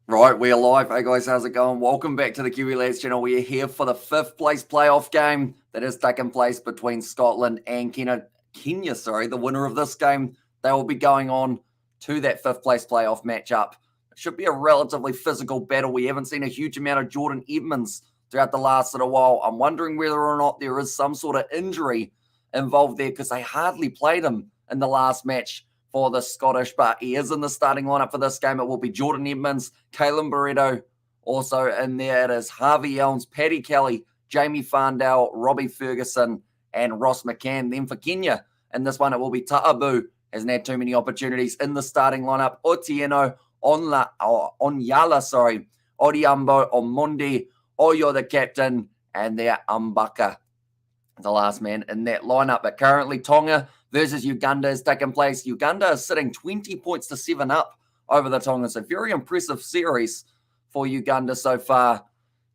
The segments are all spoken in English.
Right, we're live. Hey guys, how's it going? Welcome back to the Kiwi Lads channel. We are here for the fifth place playoff game that has taken place between Scotland and Kenya. The winner of this game, they will be going on to that fifth place playoff matchup. It should be a relatively physical battle. We haven't seen a huge amount of Jordan Edmonds throughout the last little while. I'm wondering whether or not there is some sort of injury involved there because they hardly played him in the last match for the Scottish, but he is in the starting lineup for this game. It will be Jordan Edmonds, Kalen Barretto, also in there. It is Harvey Elms, Paddy Kelly, Jamie Farndale, Robbie Ferguson, and Ross McCann. Then for Kenya, in this one, it will be Ta'abu. Hasn't had too many opportunities in the starting lineup. Otieno, Onyala, Odiambo, Omondi, Oyo the captain, and there Umbaka, the last man in that lineup. But currently, Tonga versus Uganda is taking place. Uganda is sitting 20 points to 7 up over the Tongans. A very impressive series for Uganda so far.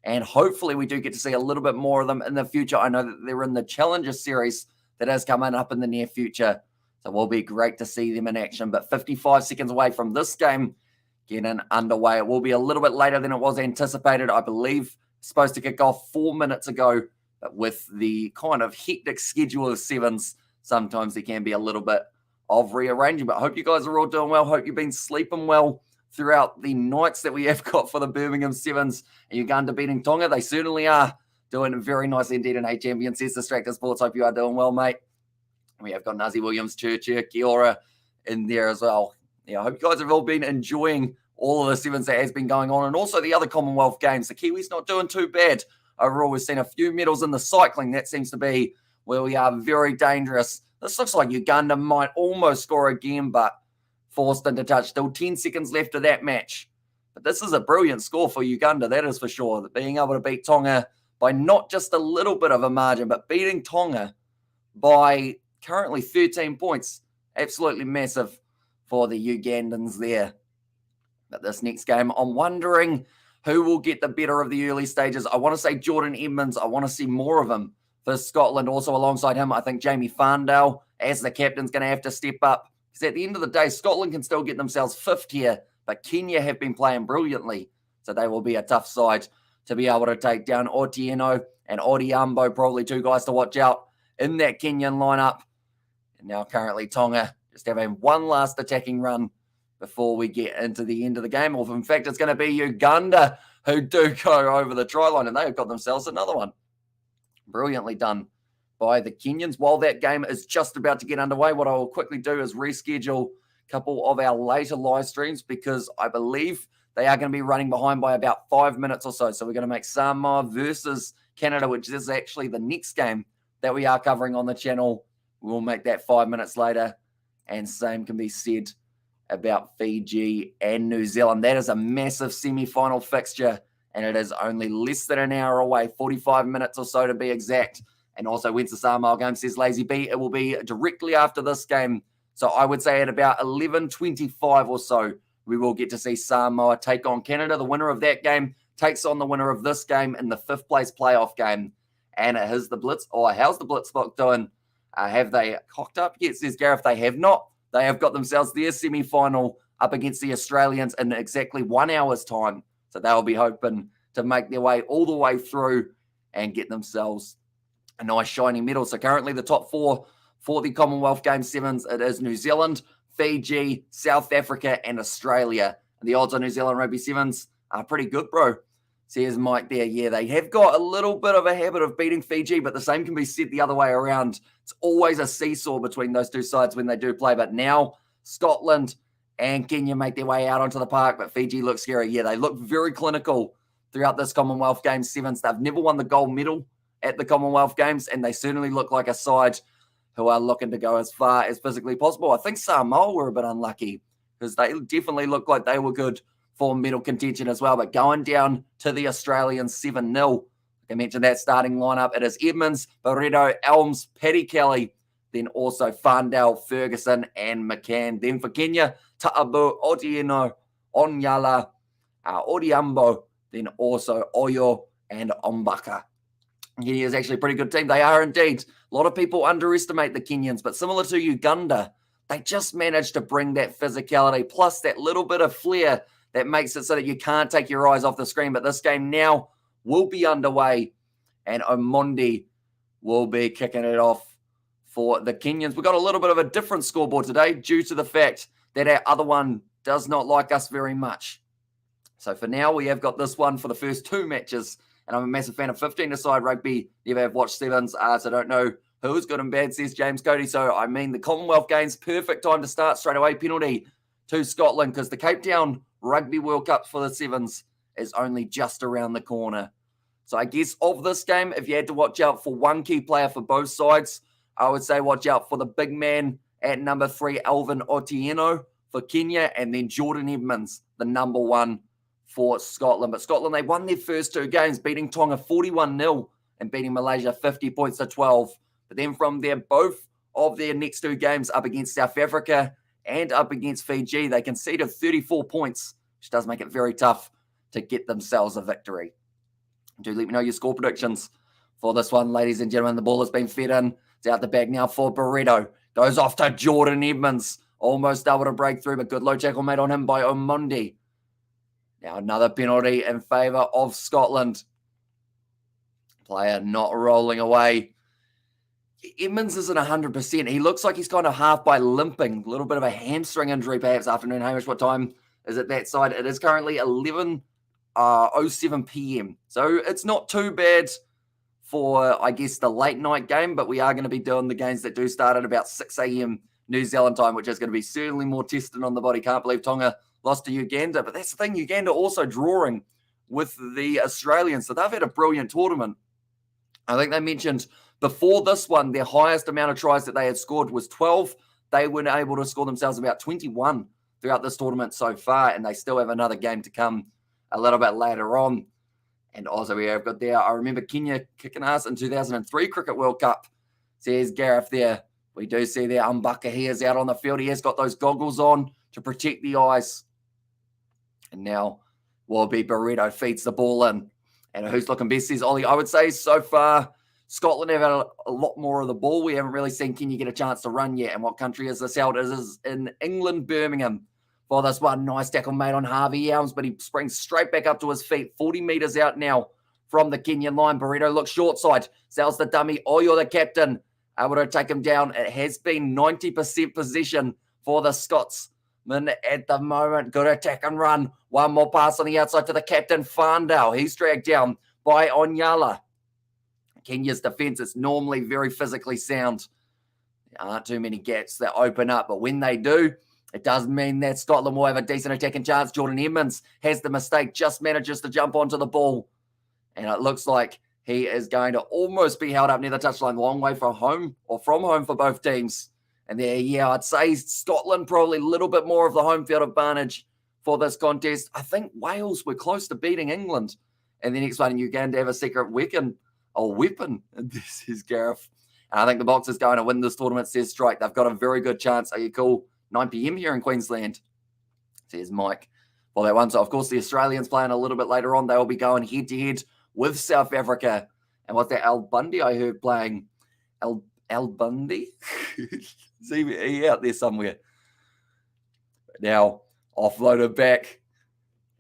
And hopefully we do get to see a little bit more of them in the future. I know that they're in the Challenger series that is coming up in the near future. So it will be great to see them in action. But 55 seconds away from this game getting underway. It will be a little bit later than it was anticipated. I believe it's supposed to kick off 4 minutes ago. But with the kind of hectic schedule of sevens, sometimes there can be a little bit of rearranging. But I hope you guys are all doing well. Hope you've been sleeping well throughout the nights that we have got for the Birmingham Sevens and Uganda beating Tonga. They certainly are doing very nicely indeed in A Champion. Says Distractor Sports. Hope you are doing well, mate. We have got Nazi Williams, Churchill, Kiora in there as well. Yeah, I hope you guys have all been enjoying all of the sevens that has been going on, and also the other Commonwealth Games. The Kiwis not doing too bad. Overall, we've seen a few medals in the cycling. That seems to be where we are very dangerous. This looks like Uganda might almost score again, but forced into touch. Still 10 seconds left of that match. But this is a brilliant score for Uganda, that is for sure. Being able to beat Tonga by not just a little bit of a margin, but beating Tonga by currently 13 points. Absolutely massive for the Ugandans there. But this next game, I'm wondering who will get the better of the early stages. I want to say Jordan Edmonds. I want to see more of him for Scotland. Also alongside him, I think Jamie Farndale, as the captain's going to have to step up. Because at the end of the day, Scotland can still get themselves fifth here, but Kenya have been playing brilliantly. So they will be a tough side to be able to take down. Otieno and Odiambo, probably two guys to watch out in that Kenyan lineup. And now currently Tonga just having one last attacking run before we get into the end of the game. Or in fact, it's going to be Uganda who do go over the try line, and they have got themselves another one. Brilliantly done by the Kenyans. While that game is just about to get underway, what I will quickly do is reschedule a couple of our later live streams because I believe they are going to be running behind by about 5 minutes or so. So we're going to make Samoa versus Canada, which is actually the next game that we are covering on the channel. We'll make that 5 minutes later. And same can be said about Fiji and New Zealand. That is a massive semi-final fixture, and it is only less than an hour away, 45 minutes or so to be exact. And also, when's the Samoa game, says Lazy B? It will be directly after this game. So I would say at about 11:25 or so, we will get to see Samoa take on Canada. The winner of that game takes on the winner of this game in the fifth place playoff game. And it is the Blitz. Oh, how's the Blitz block doing? Have they cocked up yet, says Gareth? They have not. They have got themselves their semi-final up against the Australians in exactly 1 hour's time. So they'll be hoping to make their way all the way through and get themselves a nice shiny medal. So currently the top four for the Commonwealth Games Sevens, it is New Zealand, Fiji, South Africa, and Australia. And the odds on New Zealand Rugby Sevens are pretty good, bro. Says Mike there. Yeah, they have got a little bit of a habit of beating Fiji, but the same can be said the other way around. It's always a seesaw between those two sides when they do play. But now Scotland and Kenya make their way out onto the park, but Fiji looks scary. Yeah, they look very clinical throughout this Commonwealth Games Sevens. They've never won the gold medal at the Commonwealth Games, and they certainly look like a side who are looking to go as far as physically possible. I think Samoa were a bit unlucky because they definitely looked like they were good for medal contention as well. But going down to the Australians 7-0, I mentioned that starting lineup. It is Edmonds, Barretto, Elms, Paddy Kelly, then also Farndale, Ferguson, and McCann. Then for Kenya, Ta'abu, Otieno, Onyala, Odiambo, then also Oyo and Umbaka. Kenya is actually a pretty good team. They are indeed. A lot of people underestimate the Kenyans, but similar to Uganda, they just managed to bring that physicality plus that little bit of flair that makes it so that you can't take your eyes off the screen. But this game now will be underway, and Omondi will be kicking it off for the Kenyans. We've got a little bit of a different scoreboard today due to the fact that our other one does not like us very much. So for now, we have got this one for the first 2 matches, and I'm a massive fan of 15-a-side rugby. Never have watched sevens, so don't know who's good and bad, says James Cody. So I mean the Commonwealth Games, perfect time to start straight away. Penalty to Scotland because the Cape Town Rugby World Cup for the sevens is only just around the corner. So I guess of this game, if you had to watch out for one key player for both sides, I would say watch out for the big man at number 3, Alvin Otieno for Kenya, and then Jordan Edmonds, the number 1 for Scotland. But Scotland, they won their first 2 games, beating Tonga 41-0 and beating Malaysia 50 points to 12. But then from there, both of their next 2 games up against South Africa and up against Fiji, they conceded 34 points, which does make it very tough to get themselves a victory. Do let me know your score predictions for this one, ladies and gentlemen. The ball has been fed in. It's out the back now for Barreto. Goes off to Jordan Edmonds. Almost able to break through, but good low tackle made on him by Omondi. Now another penalty in favour of Scotland. Player not rolling away. Edmonds isn't 100%. He looks like he's kind of half by limping. A little bit of a hamstring injury perhaps. Afternoon, Hamish, what time is it that side? It is currently 11:07 p.m. So it's not too bad for, I guess, the late night game, but we are going to be doing the games that do start at about 6 a.m. New Zealand time, which is going to be certainly more testing on the body. Can't believe Tonga lost to Uganda, but that's the thing, Uganda also drawing with the Australians, so they've had a brilliant tournament. I think they mentioned before this one, their highest amount of tries that they had scored was 12. They were able to score themselves about 21 throughout this tournament so far, and they still have another game to come a little bit later on. And also we have got there, I remember Kenya kicking ass in 2003 Cricket World Cup, says Gareth there. We do see there Mbaka, he is out on the field. He has got those goggles on to protect the eyes. And now Wallaby Barreto feeds the ball in. And who's looking best, says Ollie. I would say so far, Scotland have had a lot more of the ball. We haven't really seen Kenya get a chance to run yet. And what country is this held? It is in England, Birmingham. For this one, nice tackle made on Harvey Elms, but he springs straight back up to his feet. 40 metres out now from the Kenyan line. Barreto looks short side, sells the dummy. Oh, you're the captain. Able to take him down. It has been 90% possession for the Scotsman at the moment. Good attack and run. One more pass on the outside to the captain, Farndale. He's dragged down by Onyala. Kenya's defence is normally very physically sound. There aren't too many gaps that open up, but when they do, it does mean that Scotland will have a decent attacking chance. Jordan Edmonds has the mistake, just manages to jump onto the ball. And it looks like he is going to almost be held up near the touchline. Long way from home for both teams. And there, yeah, I'd say Scotland probably a little bit more of the home field advantage for this contest. I think Wales were close to beating England. And the next one, Uganda have a secret weapon. And this is Gareth. And I think the Box is going to win this tournament, says Strike. They've got a very good chance. Are you cool? 9 p.m. here in Queensland, says Mike. Well, that one. So, of course, the Australians playing a little bit later on. They will be going head-to-head with South Africa. And what's that? Al Bundy, I heard playing. Al Bundy? See, he out there somewhere. Now, offloaded back.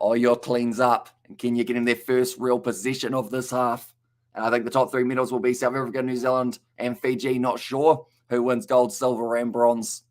Oyo cleans up. And Kenya getting their first real possession of this half. And I think the top 3 medals will be South Africa, New Zealand, and Fiji. Not sure who wins gold, silver, and bronze.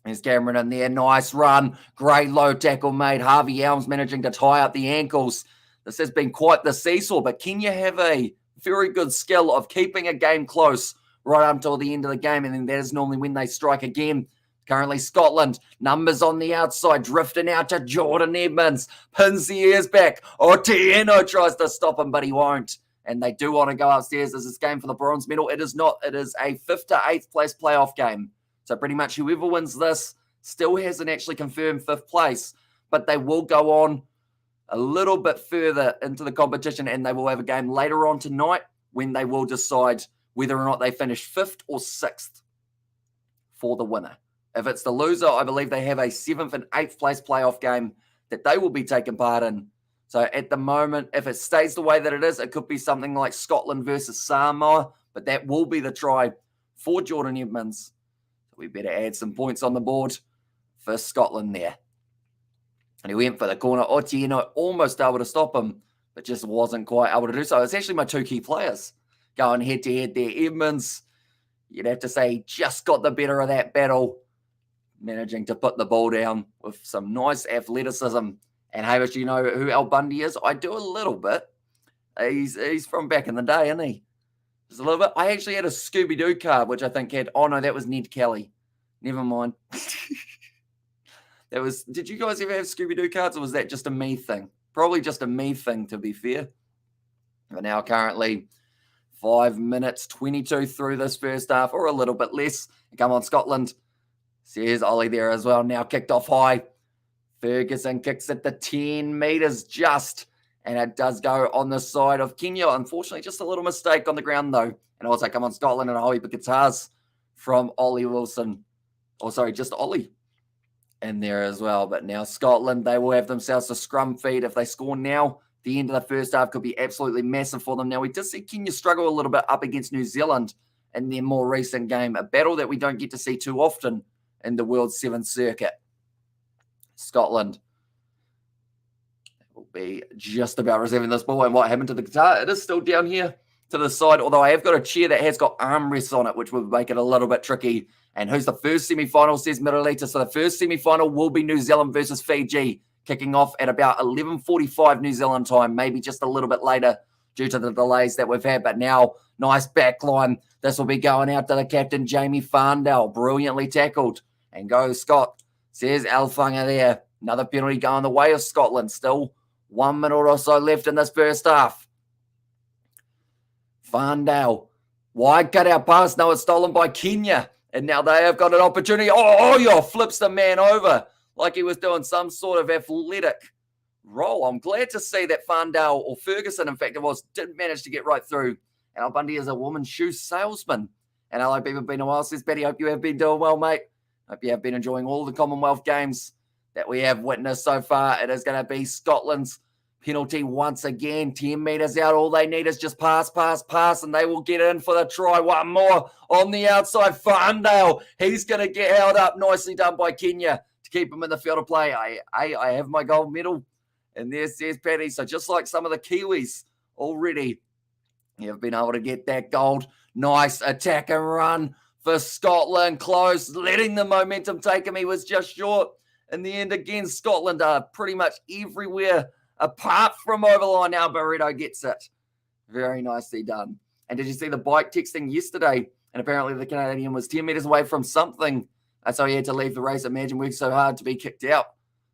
There's Cameron in there. Nice run. Great low tackle made. Harvey Elms managing to tie up the ankles. This has been quite the seesaw, but Kenya have a very good skill of keeping a game close right up until the end of the game, and then that is normally when they strike again. Currently, Scotland, numbers on the outside, drifting out to Jordan Edmonds. Pins the ears back. Otieno tries to stop him, but he won't. And they do want to go upstairs. This is game for the bronze medal. It is not. It is a 5th to 8th place playoff game. So pretty much whoever wins this still hasn't actually confirmed 5th place, but they will go on a little bit further into the competition, and they will have a game later on tonight when they will decide whether or not they finish 5th or 6th for the winner. If it's the loser, I believe they have a 7th and 8th place playoff game that they will be taking part in. So at the moment, if it stays the way that it is, it could be something like Scotland versus Samoa, but that will be the try for Jordan Edmonds. We better add some points on the board for Scotland there. And he went for the corner. Otieno almost able to stop him, but just wasn't quite able to do so. It's actually my two key players going head-to-head there. Edmonds, you'd have to say, just got the better of that battle, managing to put the ball down with some nice athleticism. And Hamish, do you know who Al Bundy is? I do a little bit. He's from back in the day, isn't he? Just a little bit. I actually had a Scooby-Doo card, which I think had, oh no, that was Ned Kelly. Never mind. Did you guys ever have Scooby-Doo cards, or was that just a me thing? Probably just a me thing, to be fair. But now currently 5 minutes, 22 through this first half, or a little bit less. Come on, Scotland. Says Ollie there as well. Now kicked off high. Ferguson kicks at the 10 metres just, and it does go on the side of Kenya. Unfortunately, just a little mistake on the ground, though. And also, come on, Scotland, and a Howie guitars from Ollie Wilson. Oh, sorry, just Ollie in there as well. But now Scotland, they will have themselves a scrum feed. If they score now, the end of the first half could be absolutely massive for them. Now, we did see Kenya struggle a little bit up against New Zealand in their more recent game, a battle that we don't get to see too often in the World Sevens circuit. Scotland will be just about receiving this ball. And what happened to the guitar? It is still down here to the side, although I have got a chair that has got armrests on it, which will make it a little bit tricky. And who's the first semi-final, says Middleita. So the first semi-final will be New Zealand versus Fiji, kicking off at about 11:45 New Zealand time, maybe just a little bit later due to the delays that we've had. But now, nice back line. This will be going out to the captain, Jamie Farndale. Brilliantly tackled. And go Scott, says Alfunga there. Another penalty going the way of Scotland. Still 1 minute or so left in this first half. Farndale, wide cut out pass. No, it's stolen by Kenya. And now they have got an opportunity. Oh, flips the man over like he was doing some sort of athletic roll. I'm glad to see that Farndale, or Ferguson, in fact it was, did manage to get right through. And Al Bundy is a woman's shoe salesman. And hello, people, been a while, says Betty. Hope you have been doing well, mate. Hope you have been enjoying all the Commonwealth Games that we have witnessed so far. It is going to be Scotland's penalty once again. 10 metres out. All they need is just pass, and they will get in for the try. One more on the outside. Farndale, he's going to get held up. Nicely done by Kenya to keep him in the field of play. I have my gold medal. And there's Paddy. So just like some of the Kiwis already, you've been able to get that gold. Nice attack and run for Scotland. Close, letting the momentum take him. He was just short. In the end, again, Scotland are pretty much everywhere apart from overline. Now Barreto gets it. Very nicely done. And did you see the bike texting yesterday? And apparently the Canadian was 10 metres away from something. So he had to leave the race. Imagine worked so hard to be kicked out.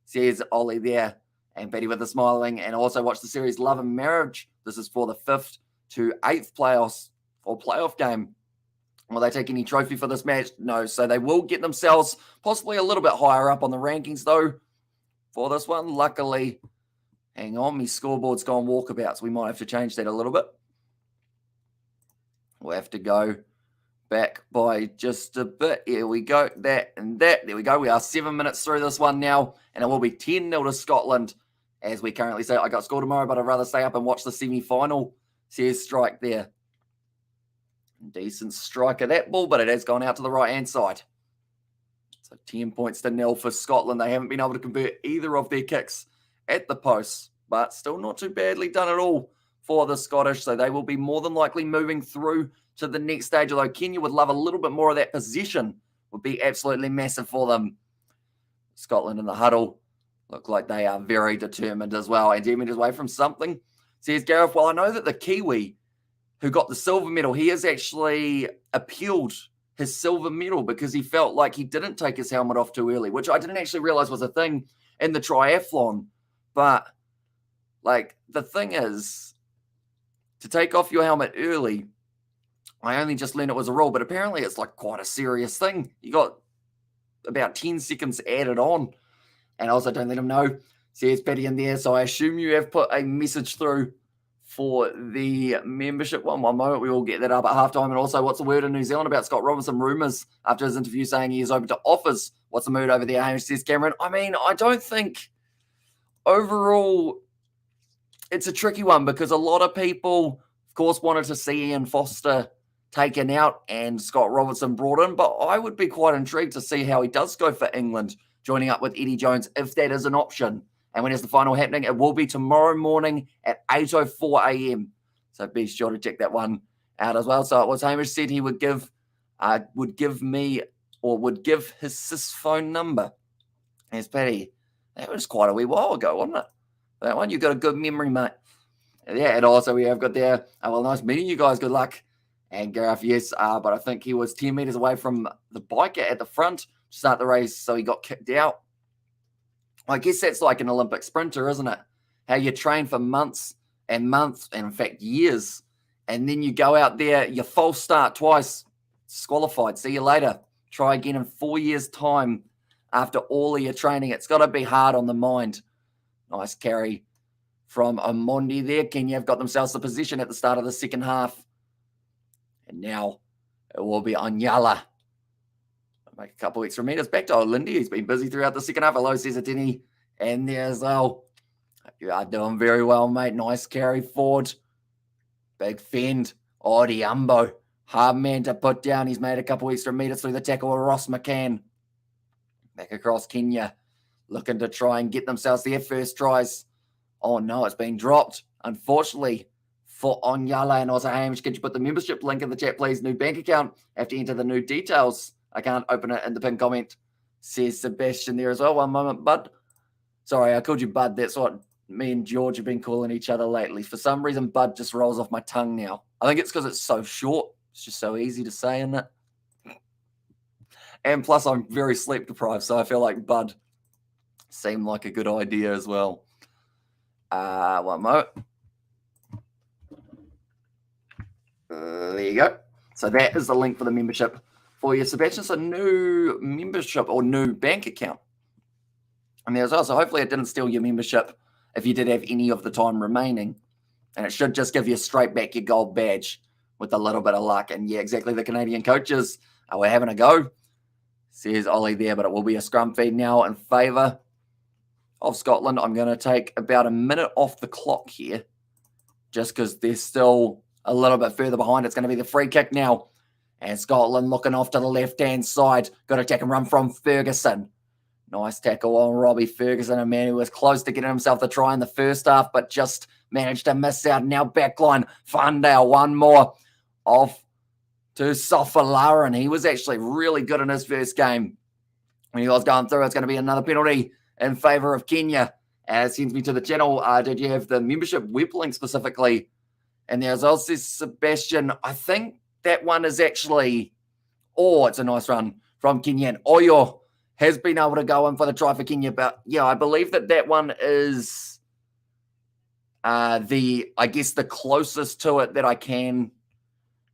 Says Ollie there. And Betty with the smiling. And also watch the series Love and Marriage. This is for the 5th to 8th playoff game. Will they take any trophy for this match? No. So they will get themselves possibly a little bit higher up on the rankings, though, for this one. Luckily, hang on, my scoreboard's gone walkabout, so we might have to change that a little bit. We'll have to go back by just a bit. Here we go. That and that. There we go. We are 7 minutes through this one now, and it will be 10-0 to Scotland, as we currently say. I got school tomorrow, but I'd rather stay up and watch the semi-final. Says Strike there. Decent strike of that ball, but it has gone out to the right-hand side. So 10 points to 0 for Scotland. They haven't been able to convert either of their kicks at the posts, but still not too badly done at all for the Scottish. So they will be more than likely moving through to the next stage, although Kenya would love a little bit more of that possession. Would be absolutely massive for them. Scotland in the huddle look like they are very determined as well. And 10 metres away from something, says Gareth. Well, I know that the Kiwi who got the silver medal, he has actually appealed his silver medal because he felt like he didn't take his helmet off too early, which I didn't actually realize was a thing in the triathlon. But, like, the thing is, to take off your helmet early, I only just learned it was a rule, but apparently it's, like, quite a serious thing. You got about 10 seconds added on. And also, don't let him know. Says Patty in there, so I assume you have put a message through for the membership. One moment, we will get that up at halftime. And also, what's the word in New Zealand about Scott Robinson? Rumours after his interview saying he is open to offers. What's the mood over there? Hamish, says Cameron. I mean, I don't think overall it's a tricky one because a lot of people, of course, wanted to see Ian Foster taken out and Scott Robinson brought in. But I would be quite intrigued to see how he does go for England, joining up with Eddie Jones, if that is an option. And when is the final happening? It will be tomorrow morning at 8:04 a.m. So be sure to check that one out as well. So it was Hamish said he would give his sis phone number. There's Patty. That was quite a wee while ago, wasn't it? That one, you got a good memory, mate. Yeah, and also we have got there, well, nice meeting you guys. Good luck. And Gareth, yes, but I think he was 10 meters away from the biker at the front to start the race, so he got kicked out. I guess that's like an Olympic sprinter, isn't it? How you train for months and months, and in fact, years, and then you go out there, you false start twice, disqualified. See you later. Try again in 4 years' time after all of your training. It's got to be hard on the mind. Nice carry from Omondi there. Kenya have got themselves the position at the start of the second half. And now it will be Onyala. Make a couple extra meters back to Lindy, who's been busy throughout the second half. Hello, says Atini. And there as well. You are doing very well, mate. Nice carry forward. Big fend. Diambo. Hard man to put down. He's made a couple extra meters through the tackle of Ross McCann. Back across Kenya. Looking to try and get themselves their first tries. Oh, no, it's been dropped. Unfortunately, for Onyala. And also, Hamish, could you put the membership link in the chat, please? New bank account. Have to enter the new details. I can't open it in the pinned comment, says Sebastian there as well. One moment, Bud. Sorry, I called you Bud. That's what me and George have been calling each other lately. For some reason, Bud just rolls off my tongue now. I think it's because it's so short. It's just so easy to say, isn't it? And plus, I'm very sleep deprived, so I feel like Bud seemed like a good idea as well. One moment. There you go. So that is the link for the membership for you, Sebastian. It's a new membership or new bank account. And there's also, hopefully it didn't steal your membership if you did have any of the time remaining. And it should just give you straight back your gold badge with a little bit of luck. And yeah, exactly, the Canadian coaches we're having a go, says Ollie there, but it will be a scrum feed now in favour of Scotland. I'm going to take about a minute off the clock here just because they're still a little bit further behind. It's going to be the free kick now. And Scotland looking off to the left-hand side. Got to take and run from Ferguson. Nice tackle on Robbie Ferguson, a man who was close to getting himself the try in the first half, but just managed to miss out. Now backline, Fundale, one more off to Sofalara, and he was actually really good in his first game. When he was going through, it's going to be another penalty in favour of Kenya. As sends me to the channel, did you have the membership web link specifically? And there's also Sebastian. I think that one is actually, it's a nice run from Kenya. And Oyo has been able to go in for the try for Kenya. But yeah, I believe that one is the closest to it that I can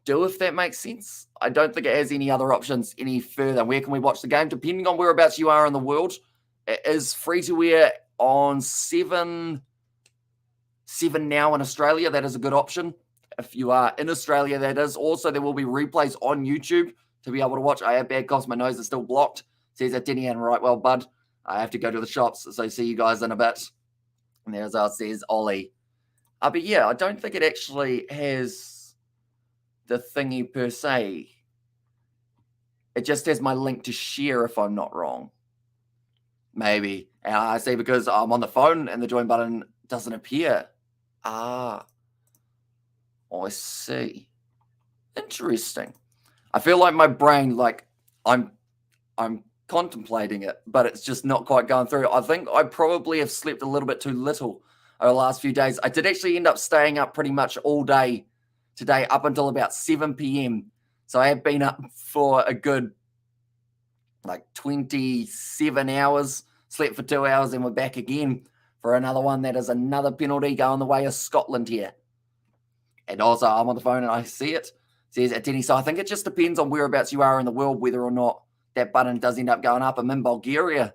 do, if that makes sense. I don't think it has any other options any further. Where can we watch the game? Depending on whereabouts you are in the world, it is free to air on 7 Now in Australia. That is a good option. If you are in Australia, that is. Also, there will be replays on YouTube to be able to watch. I have bad coughs. My nose is still blocked. Says Atinian, right, well, bud. I have to go to the shops, so see you guys in a bit. And there's says Ollie. But yeah, I don't think it actually has the thingy per se. It just has my link to share, if I'm not wrong. Maybe. I see, because I'm on the phone and the join button doesn't appear. I see. Interesting. I feel like my brain, like I'm contemplating it, but it's just not quite going through. I think I probably have slept a little bit too little over the last few days. I did actually end up staying up pretty much all day today, up until about 7 p.m. So I have been up for a good 27 hours, slept for 2 hours, and we're back again for another one. That is another penalty going the way of Scotland here. And also, I'm on the phone and I see it. Says Atini. So I think it just depends on whereabouts you are in the world, whether or not that button does end up going up. I'm in Bulgaria.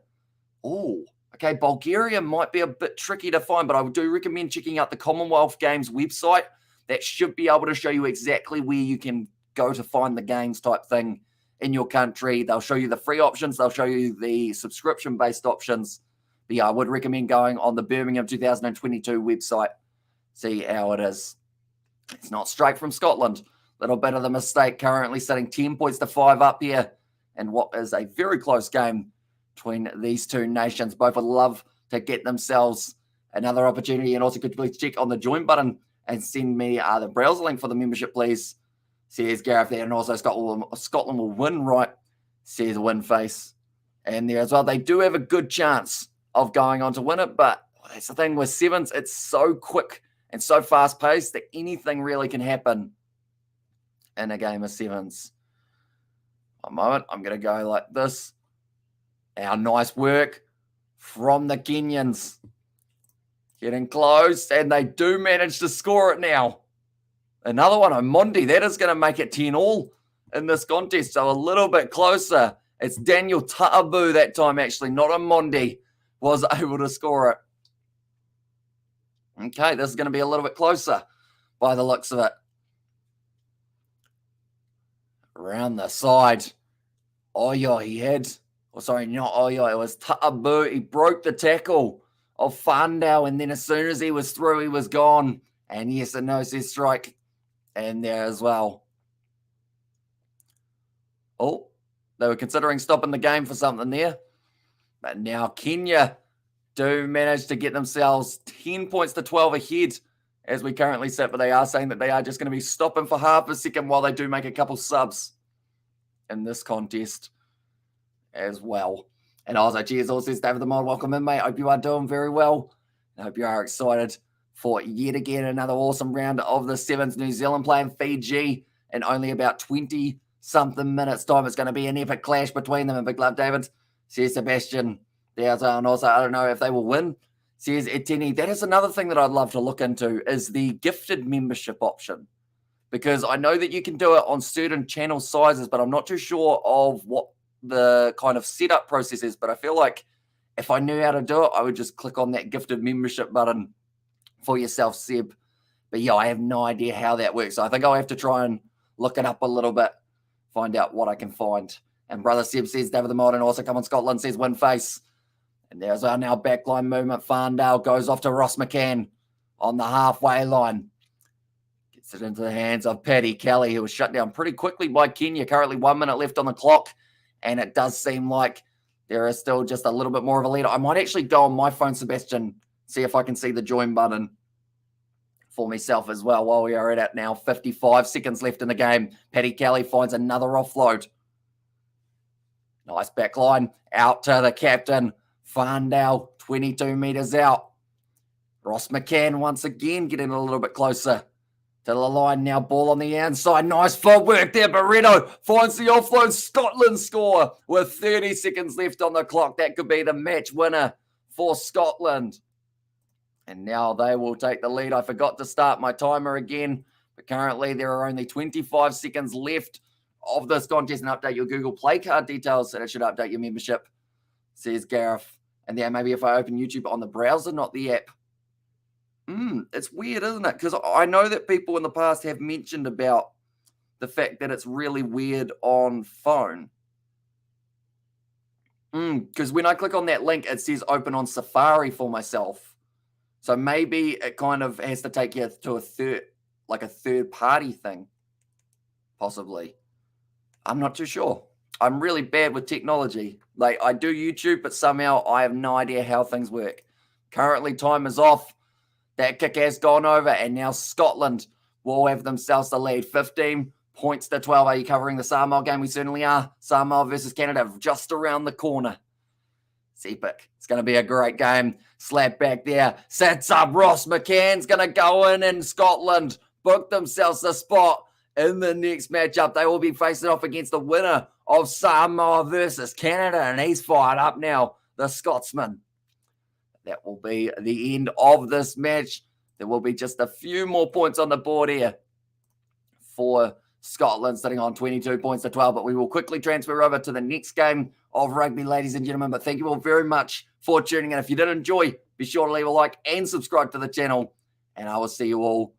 Oh, okay. Bulgaria might be a bit tricky to find, but I do recommend checking out the Commonwealth Games website. That should be able to show you exactly where you can go to find the games type thing in your country. They'll show you the free options. They'll show you the subscription-based options. But yeah, I would recommend going on the Birmingham 2022 website. See how it is. It's not straight from Scotland. Little bit of the mistake, currently sitting 10 points to 5 up here. And what is a very close game between these two nations. Both would love to get themselves another opportunity. And also could you please check on the join button and send me the browser link for the membership, please. Says Gareth there. And also Scotland will win, right? Says Win Face. And there as well. They do have a good chance of going on to win it, but that's the thing with sevens. It's so quick and so fast-paced that anything really can happen in a game of sevens. One moment. I'm going to go like this. Our nice work from the Kenyans. Getting close, and they do manage to score it now. Another one, Omondi. That is going to make it 10-all in this contest, so a little bit closer. It's Daniel Ta'abu that time, actually, not Omondi, was able to score it. Okay, this is going to be a little bit closer by the looks of it. Around the side. Oyo, he had... Oh, sorry, not Oyo. It was Ta'abu. He broke the tackle of Fandau, and then as soon as he was through, he was gone. And yes, a no-set strike. And there as well. Oh, they were considering stopping the game for something there. But now Kenya do manage to get themselves 10 points to 12 ahead as we currently sit. But they are saying that they are just going to be stopping for half a second while they do make a couple subs in this contest as well. And also, cheers, all says David the Mod. Welcome in, mate. Hope you are doing very well. I hope you are excited for yet again another awesome round of the Sevens. New Zealand playing Fiji in only about 20-something minutes time. It's going to be an epic clash between them. And big love, David. Says Sebastian. There's and also, I don't know if they will win. Says Etienne. That is another thing that I'd love to look into is the gifted membership option. Because I know that you can do it on certain channel sizes, but I'm not too sure of what the kind of setup process is. But I feel like if I knew how to do it, I would just click on that gifted membership button for yourself, Seb. But yeah, I have no idea how that works. So I think I'll have to try and look it up a little bit, find out what I can find. And brother Seb says David the Mod, and also come on Scotland says Win Face. And there's our now backline movement. Fandale goes off to Ross McCann on the halfway line. Gets it into the hands of Paddy Kelly, who was shut down pretty quickly by Kenya. Currently 1 minute left on the clock. And it does seem like there is still just a little bit more of a lead. I might actually go on my phone, Sebastian, see if I can see the join button for myself as well while we are at it now. 55 seconds left in the game. Paddy Kelly finds another offload. Nice back line. Out to the captain. Fandale, 22 meters out. Ross McCann once again getting a little bit closer to the line now. Ball on the inside. Nice footwork there. Barreto finds the offload. Scotland score with 30 seconds left on the clock. That could be the match winner for Scotland. And now they will take the lead. I forgot to start my timer again. But currently there are only 25 seconds left of this contest. And update your Google Play card details. And it should update your membership, says Gareth. And then maybe if I open YouTube on the browser, not the app. It's weird, isn't it? Because I know that people in the past have mentioned about the fact that it's really weird on phone. Because when I click on that link, it says open on Safari for myself. So maybe it kind of has to take you to a third party thing. Possibly. I'm not too sure. I'm really bad with technology. Like, I do YouTube, but somehow I have no idea how things work. Currently, time is off. That kick has gone over, and now Scotland will have themselves the lead. 15 points to 12. Are you covering the Samoa game? We certainly are. Samoa versus Canada just around the corner. It's epic. It's going to be a great game. Slap back there. Sets up. Ross McCann's going to go in, and Scotland book themselves a spot in the next matchup. They will be facing off against the winner of Samoa versus Canada, and he's fired up now, the Scotsman. That will be the end of this match. There will be just a few more points on the board here for Scotland, sitting on 22 points to 12. But we will quickly transfer over to the next game of rugby, ladies and gentlemen. But thank you all very much for tuning in. If you did enjoy, be sure to leave a like and subscribe to the channel. And I will see you all